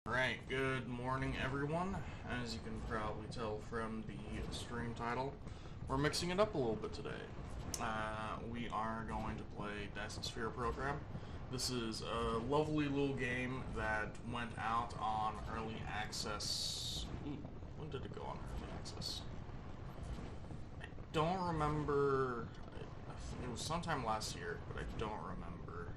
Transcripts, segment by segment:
Alright, good morning everyone. As you can probably tell from the stream title, we're mixing it up a little bit today. We are going to play Dyson Sphere Program. This is a lovely little game that went out on early access. Ooh, when did it go on early access? I don't remember. It was sometime last year, but I don't remember.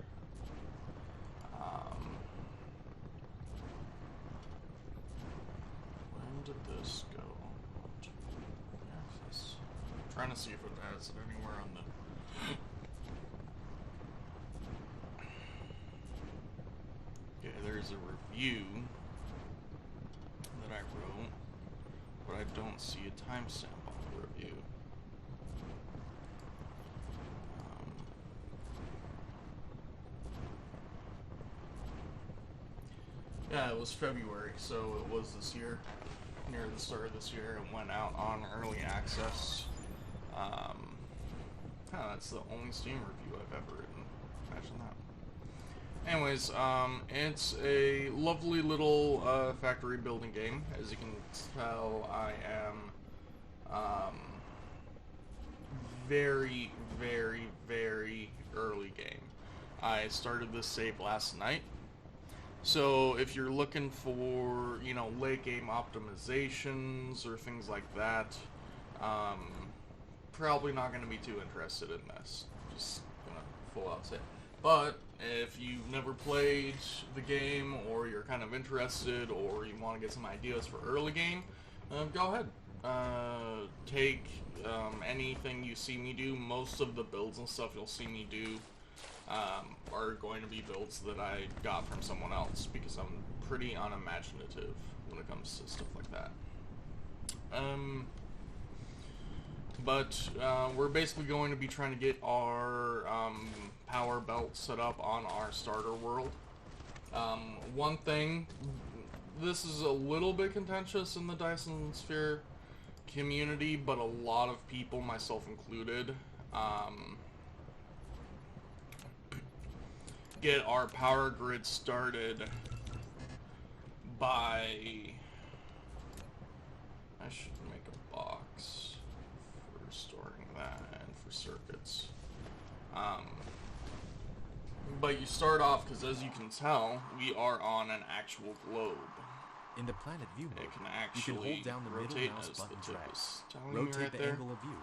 When did this go on access? I'm trying to see if it has it anywhere on the... Okay, there's a review that I wrote, but I don't see a timestamp on the review. Yeah, it was February, so it was this year. Near the start of this year, it went out on early access. That's the only Steam review I've ever written. Imagine that. Anyways, it's a lovely little factory building game. As you can tell, I am very, very, very early game. I started this save last night. So if you're looking for, late game optimizations or things like that, probably not going to be too interested in this. Just gonna full out say. But if you've never played the game, or you're kind of interested, or you want to get some ideas for early game, go ahead. Take anything you see me do. Most of the builds and stuff you'll see me do are going to be builds that I got from someone else, because I'm pretty unimaginative when it comes to stuff like that. But we're basically going to be trying to get our power belt set up on our starter world. One thing, this is a little bit contentious in the Dyson Sphere community, but a lot of people, myself included, get our power grid started by... I should make a box for storing that and for circuits. But you start off, because as you can tell, we are on an actual globe. In the planet view mode, it can actually you can hold down the middle mouse button drag, rotate the angle of view,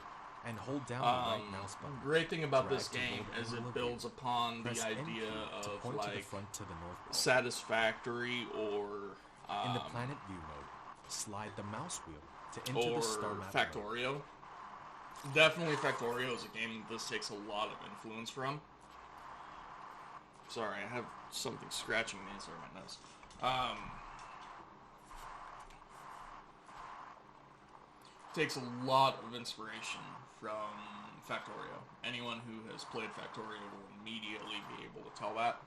and hold down the right mouse button. Great thing about this game is it builds upon the idea of like satisfactory or in the planet view mode, slide the mouse wheel to enter the star map Factorio. Mode. Definitely Factorio is a game this takes a lot of influence from. Sorry, I have something scratching me inside my nose. Takes a lot of inspiration from Factorio. Anyone who has played Factorio will immediately be able to tell that.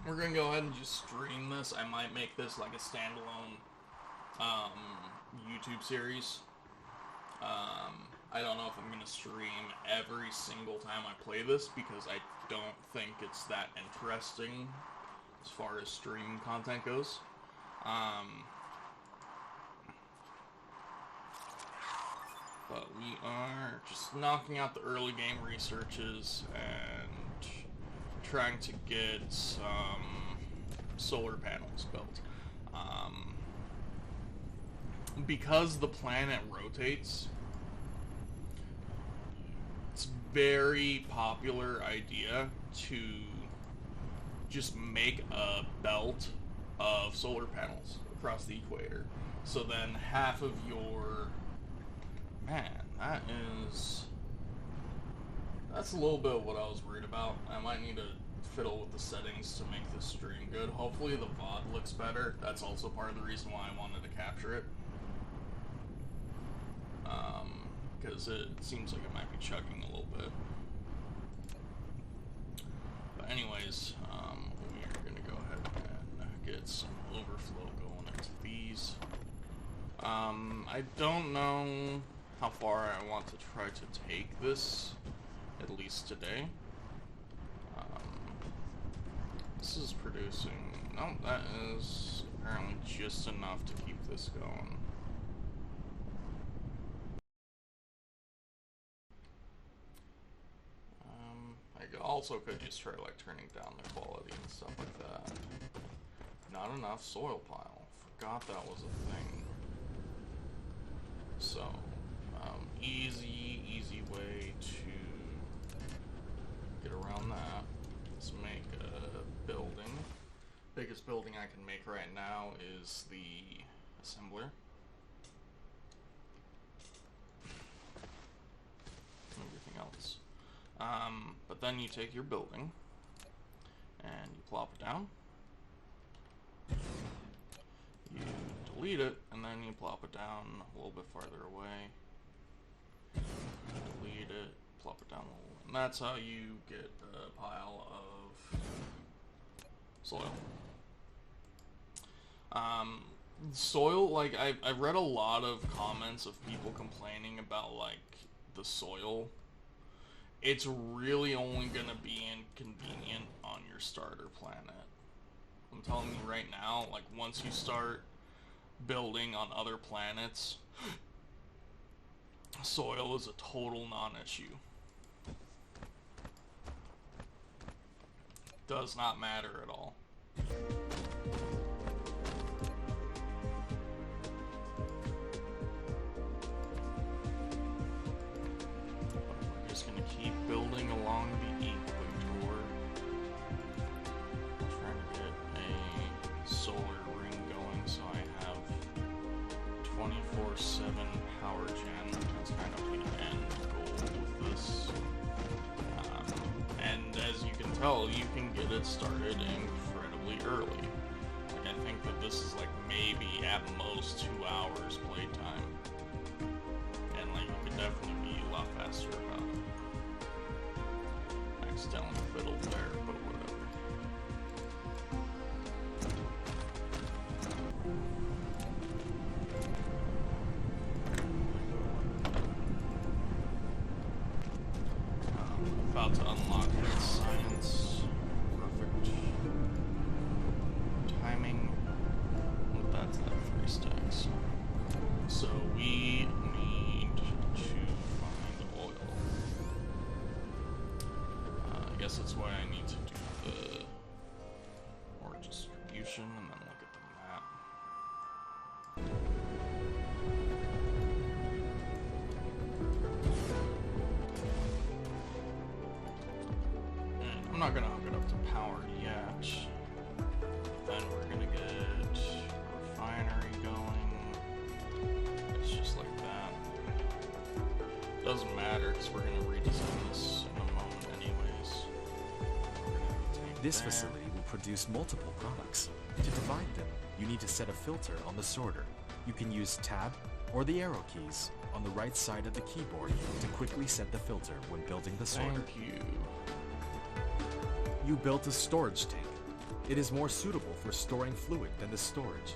We're going to go ahead and just stream this. I might make this like a standalone YouTube series. I don't know if I'm going to stream every single time I play this, because I don't think it's that interesting as far as streaming content goes. But we are just knocking out the early game researches and trying to get some solar panels built. Because the planet rotates, it's a very popular idea to just make a belt of solar panels across the equator. So then half of your... Man, that's a little bit of what I was worried about. I might need to fiddle with the settings to make this stream good. Hopefully the VOD looks better. That's also part of the reason why I wanted to capture it. Because it seems like it might be chugging a little bit. But anyways, we're going to go ahead and get some overflow going into these. I don't know how far I want to try to take this, at least today. this is producing... No, that is apparently just enough to keep this going. I also could just try, like, turning down the quality and stuff like that. Not enough soil pile. Forgot that was a thing. So, easy way to get around that. Let's make a building. Biggest building I can make right now is the assembler. Everything else. But then you take your building and you plop it down. You delete it, and then you plop it down a little bit farther away. Delete it, plop it down a little, and that's how you get a pile of soil. Soil, like, I've read a lot of comments of people complaining about, like, the soil. It's really only gonna be inconvenient on your starter planet. I'm telling you right now, like, once you start building on other planets, soil is a total non-issue. Does not matter at all. We're just gonna keep building along the equator. Trying to get a solar ring going so I have 24/7 power gen. That's kind of the end goal with this. And as you can tell, you can get it started incredibly early. Like, I think that this is like maybe at most 2 hours playtime. And like, you could definitely be a lot faster about it. Accidentally fiddled there, but whatever. About to unlock that science. Perfect timing. That's that 3 stacks. So we need to find oil. I guess that's why I need to do the ore distribution and then look at the map. I'm not gonna hook it up to power yet. Then we're gonna get a refinery going. It's just like that. Doesn't matter because we're gonna redesign this in a moment anyways. This facility will produce multiple products. To divide them, you need to set a filter on the sorter. You can use Tab or the arrow keys on the right side of the keyboard to quickly set the filter when building the sorter. Thank you. You built a storage tank. It is more suitable for storing fluid than the storage.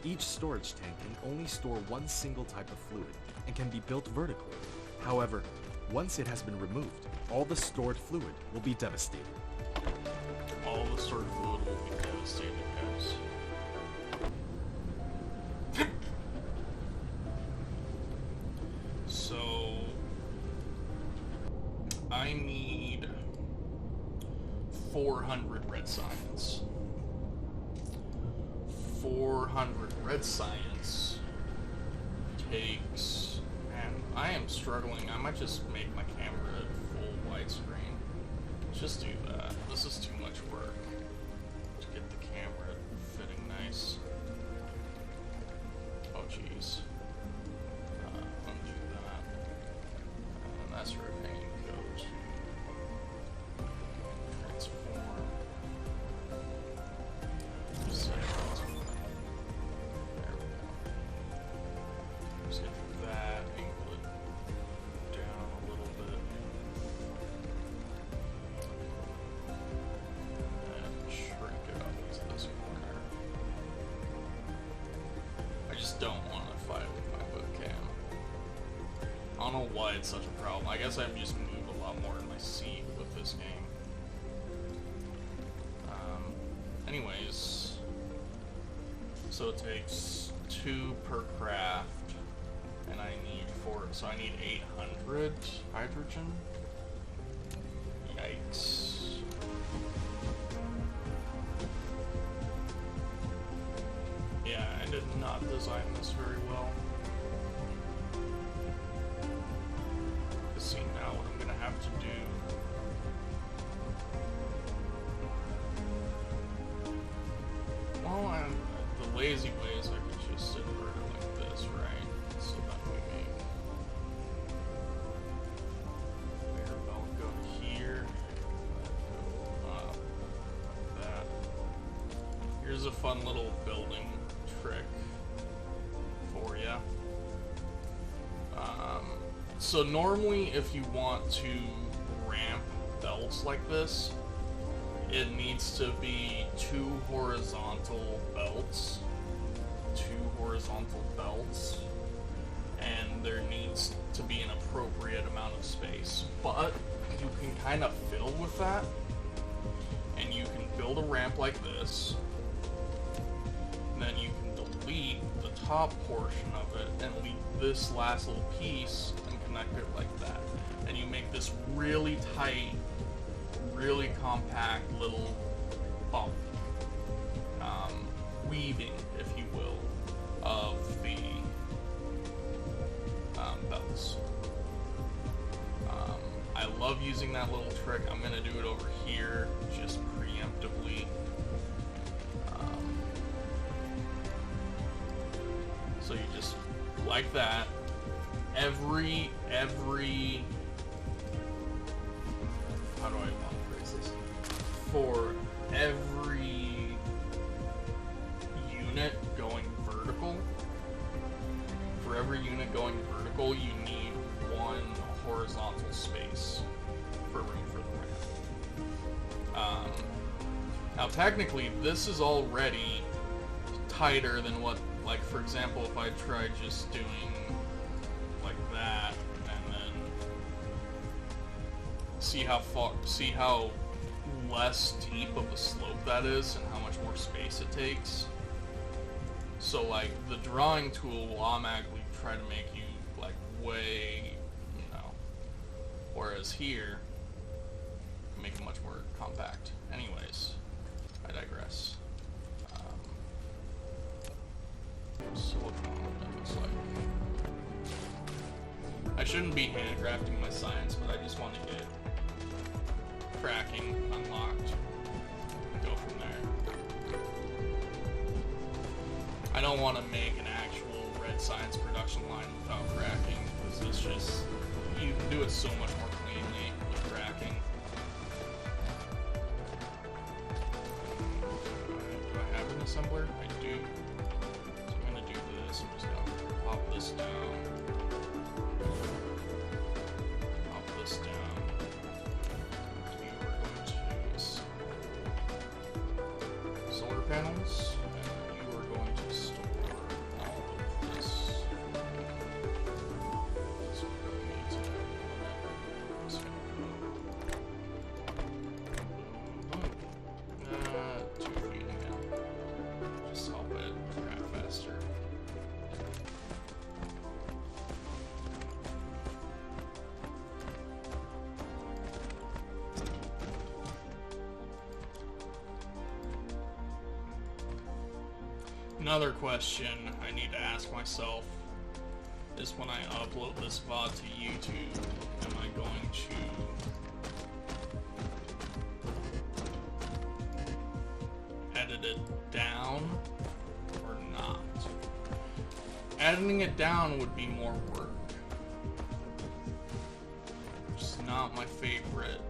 Each storage tank can only store one single type of fluid and can be built vertically. However, once it has been removed, all the stored fluid will be devastated. All the stored fluid will be devastated, guys. So, I need 400 red science. 400 red science takes... Man, I am struggling. I might just make my camera full widescreen. Just do that. This is too much work to get the camera fitting nice. Oh, jeez. Undo that. And that's where I can go to. Transform. Set. There we go. Just gonna do that, angle it down a little bit. And shrink it up to this corner. I just don't want to fight with my webcam. I don't know why it's such a problem. I guess I've just moved a lot more in my seat with this game. Anyways, so it takes 2 per craft, and I need 4, so I need 800 hydrogen. Yikes. Yeah, I did not design this very well. See now what I'm gonna have to do. Well, the lazy way is I could just invert it like this, right? So that we make conveyor belt go here, go up, like that. Here's a fun little building trick for you. So normally if you want to ramp belts like this, it needs to be 2 horizontal belts, and there needs to be an appropriate amount of space. But you can kind of fill with that, and you can build a ramp like this, and then you can delete the top portion of it and leave this last little piece and connect it like that. And you make this really tight, really compact little bump. Weaving, if you will, of the belts. I love using that little trick. I'm going to do it over here, just preemptively. So you just, like that, every, how do I want to phrase this? For every unit going vertical, you need 1 horizontal space for room for the ramp. Now technically, this is already tighter than what, like for example, if I tried just doing like that, and then see how less steep of a slope that is, and how much more space it takes. So like the drawing tool will automatically try to make you like way, whereas here, make it much more compact. Anyways, I digress. Silicone, it looks like. I shouldn't be handcrafting my science, but I just want to get cracking unlocked and go from there. I don't want to make an actual red science production line without cracking, because it's just, you can do it so much more cleanly with cracking. Do I have an assembler? I do. So I'm going to do this. I'm just going to pop this down. Pop this down. You are going to solar panels, and you are going to store all of this. So we don't need to have just gonna 2 feet again. Just help it craft faster. Another question I need to ask myself is, when I upload this VOD to YouTube, am I going to edit it down or not? Editing it down would be more work, which is not my favorite